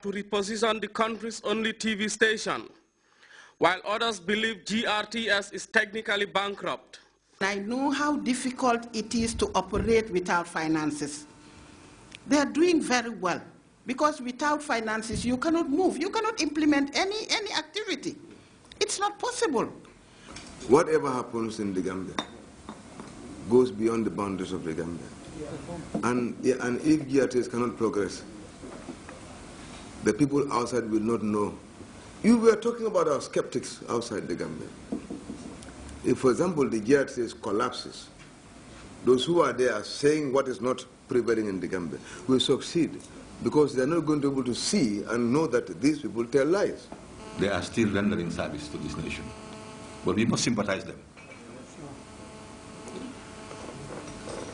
to reposition the country's only TV station, while others believe GRTS is technically bankrupt. I know how difficult it is to operate without finances. They are doing very well, because without finances you cannot move, you cannot implement any activity. It's not possible. Whatever happens in the Gambia goes beyond the boundaries of the Gambia. And if GRTS cannot progress, the people outside will not know. You were talking about our skeptics outside the Gambia. If, for example, the GRTS collapses, those who are there saying what is not prevailing in the Gambia will succeed, because they are not going to be able to see and know that these people tell lies. They are still rendering service to this nation, but we must sympathize them.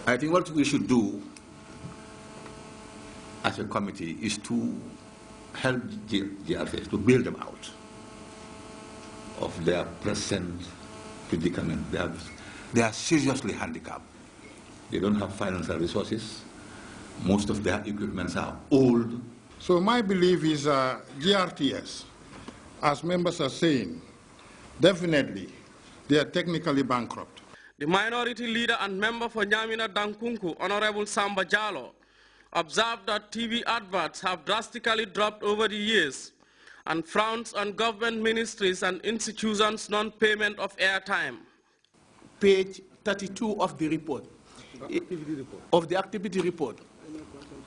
I think what we should do as a committee is to help GRTS to bail them out of their present predicament. They are seriously handicapped. They don't have financial resources. Most of their equipments are old. So my belief is GRTS, as members are saying, definitely they are technically bankrupt. The minority leader and member for Nyamina Dankunku, Honorable Samba Jallo, observed that TV adverts have drastically dropped over the years and frowns on government ministries and institutions' non-payment of airtime. Page 32 of the report, of the activity report,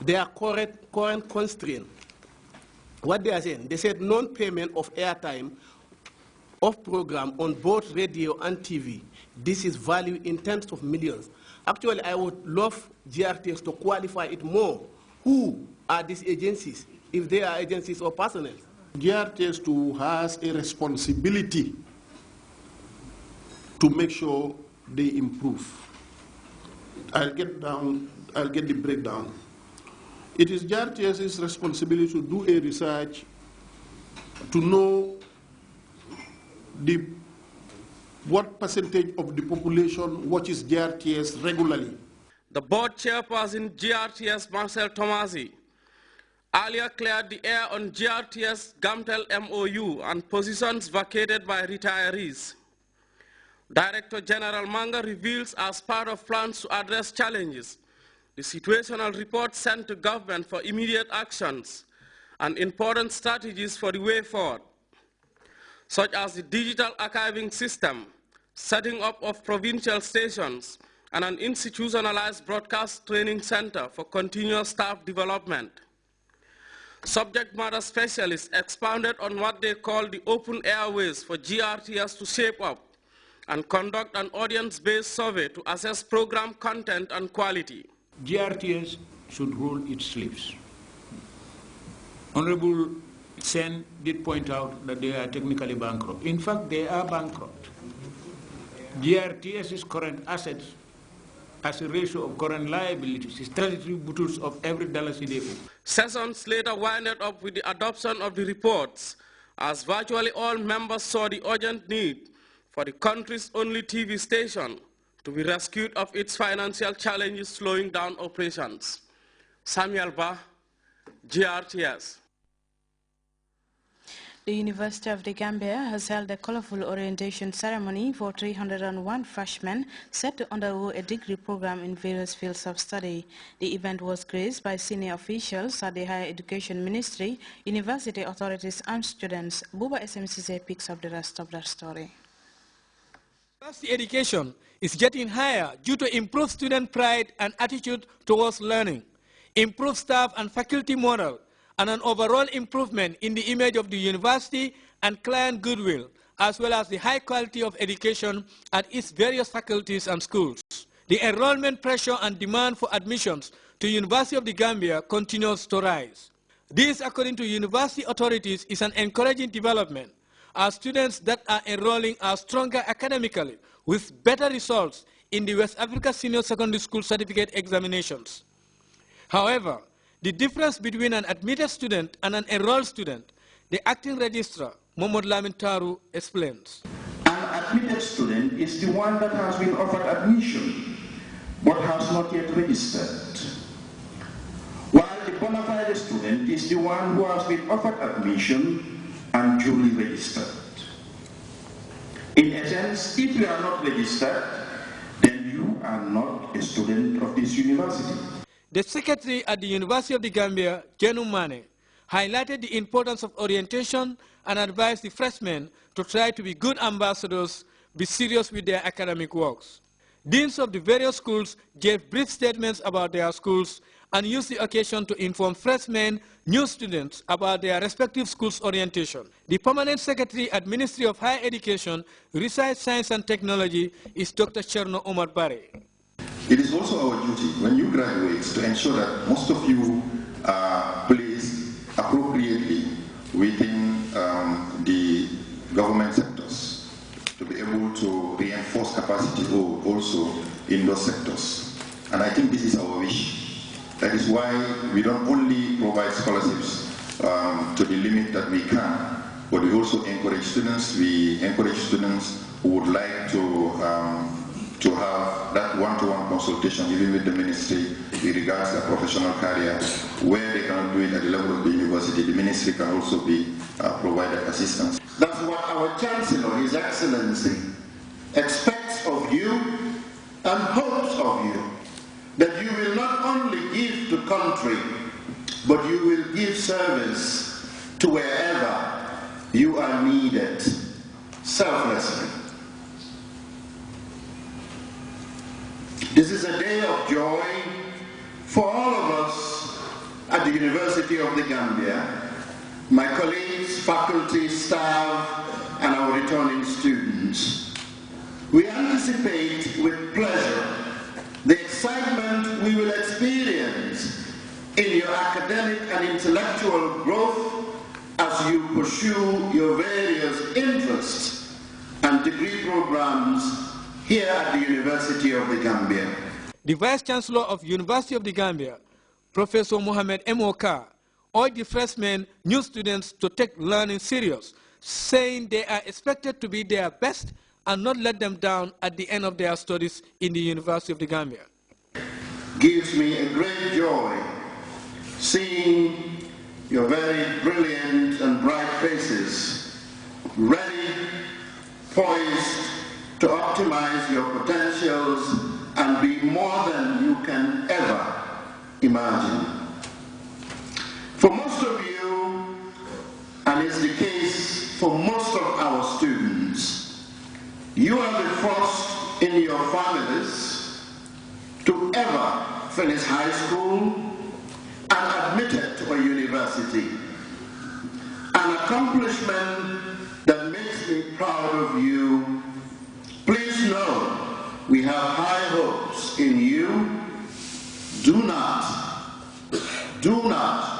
they are current constraint. What they are saying, they said non-payment of airtime of program on both radio and TV. This is value in tens of millions. Actually, I would love GRTS to qualify it more. Who are these agencies, if they are agencies or personnel? GRTS too has a responsibility to make sure they improve. I'll get the breakdown. It is GRTS's responsibility to do a research to know what percentage of the population watches GRTS regularly. The board chairperson GRTS, Marcel Tomasi, earlier cleared the air on GRTS Gamtel MOU and positions vacated by retirees. Director General Manga reveals, as part of plans to address challenges, the situational report sent to government for immediate actions and important strategies for the way forward, such as the digital archiving system, setting up of provincial stations, and an institutionalized broadcast training center for continuous staff development. Subject matter specialists expounded on what they call the open airways for GRTS to shape up and conduct an audience-based survey to assess program content and quality. GRTS should roll its sleeves. Honorable Sen did point out that they are technically bankrupt. In fact, they are bankrupt. GRTS's current assets as a ratio of current liabilities is 33 bottles of every dollar CDF. Sessions later winded up with the adoption of the reports, as virtually all members saw the urgent need for the country's only TV station to be rescued of its financial challenges slowing down operations. Samuel Ba, GRTS. The University of the Gambia has held a colorful orientation ceremony for 301 freshmen set to undergo a degree program in various fields of study. The event was graced by senior officials at the Higher Education Ministry, university authorities and students. Buba SMCC picks up the rest of that story. University education is getting higher due to improved student pride and attitude towards learning, improved staff and faculty morale, and an overall improvement in the image of the university and client goodwill, as well as the high quality of education at its various faculties and schools. The enrollment pressure and demand for admissions to University of the Gambia continues to rise. This, according to university authorities, is an encouraging development, as students that are enrolling are stronger academically with better results in the West Africa Senior Secondary School Certificate examinations. However, the difference between an admitted student and an enrolled student, the acting registrar, Mohamed Lamin Taru, explains. An admitted student is the one that has been offered admission but has not yet registered, while the bona fide student is the one who has been offered admission and duly registered. In essence, if you are not registered, then you are not a student of this university. The secretary at the University of the Gambia, Jenu Mane, highlighted the importance of orientation and advised the freshmen to try to be good ambassadors, be serious with their academic works. Deans of the various schools gave brief statements about their schools and used the occasion to inform freshmen, new students about their respective schools' orientation. The permanent secretary at Ministry of Higher Education, Research, Science and Technology is Dr. Cherno Omar Bare. It is also our duty when you graduate to ensure that most of you are placed appropriately within the government sectors to be able to reinforce capacity also in those sectors. And I think this is our wish. That is why we don't only provide scholarships to the limit that we can, but we also encourage students. We encourage students who would like to have that one-to-one consultation even with the ministry with regards to their professional career, where they cannot do it at the level of the university. The ministry can also be provided assistance. That's what our Chancellor, His Excellency, expects of you and hopes of you, that you will not only give to country, but you will give service to wherever you are needed, selflessly. This is a day of joy for all of us at the University of the Gambia, my colleagues, faculty, staff, and our returning students. We anticipate with pleasure the excitement we will experience in your academic and intellectual growth as you pursue your various interests and degree programs here at the University of the Gambia. The Vice Chancellor of University of the Gambia, Professor Mohamed M.O.K., urged the freshmen, new students to take learning serious, saying they are expected to be their best and not let them down at the end of their studies in the University of the Gambia. Gives me a great joy seeing your very brilliant and bright faces, ready, poised to optimize your potentials and be more than you can ever imagine. For most of you, and it's the case for most of our students, you are the first in your families to ever finish high school and admitted to a university. An accomplishment that makes me proud of you. Please know we have high hopes in you. Do not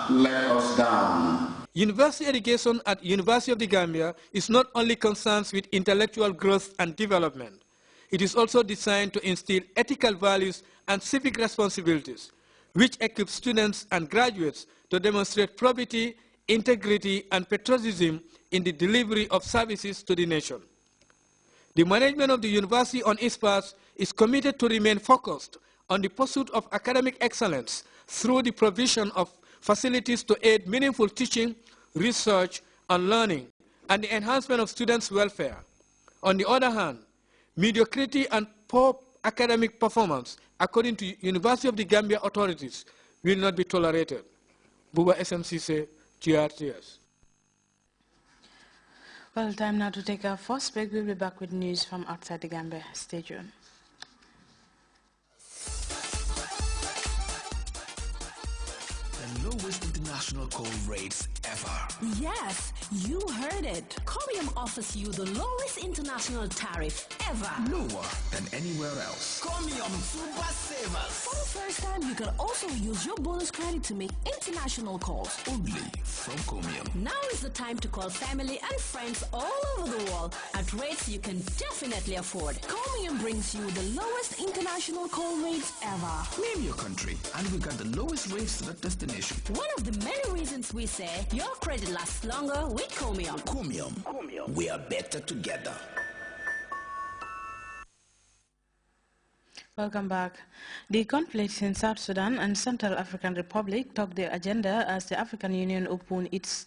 let us down. University education at University of the Gambia is not only concerned with intellectual growth and development. It is also designed to instill ethical values and civic responsibilities, which equip students and graduates to demonstrate probity, integrity, and patriotism in the delivery of services to the nation. The management of the university on its part is committed to remain focused on the pursuit of academic excellence through the provision of facilities to aid meaningful teaching, research, and learning, and the enhancement of students' welfare. On the other hand, mediocrity and poor academic performance, according to University of the Gambia authorities, will not be tolerated. Buba SMCC, GRTS. Well, time now to take our first break. We'll be back with news from outside the Gambia. Stay tuned. The lowest international call rates ever. Yes, you heard it. Comium offers you the lowest international tariff ever. Lower than anywhere else. Comium Super Savers. For the first time, you can also use your bonus credit to make international calls. Only from Comium. Now is the time to call family and friends all over the world at rates you can definitely afford. Comium brings you the lowest international call rates ever. Name your country and we got the lowest rates to that destination. One of the many reasons we say your credit lasts longer with Comium. Comium. We are better together. Welcome back. The conflicts in South Sudan and Central African Republic topped the agenda as the African Union opened its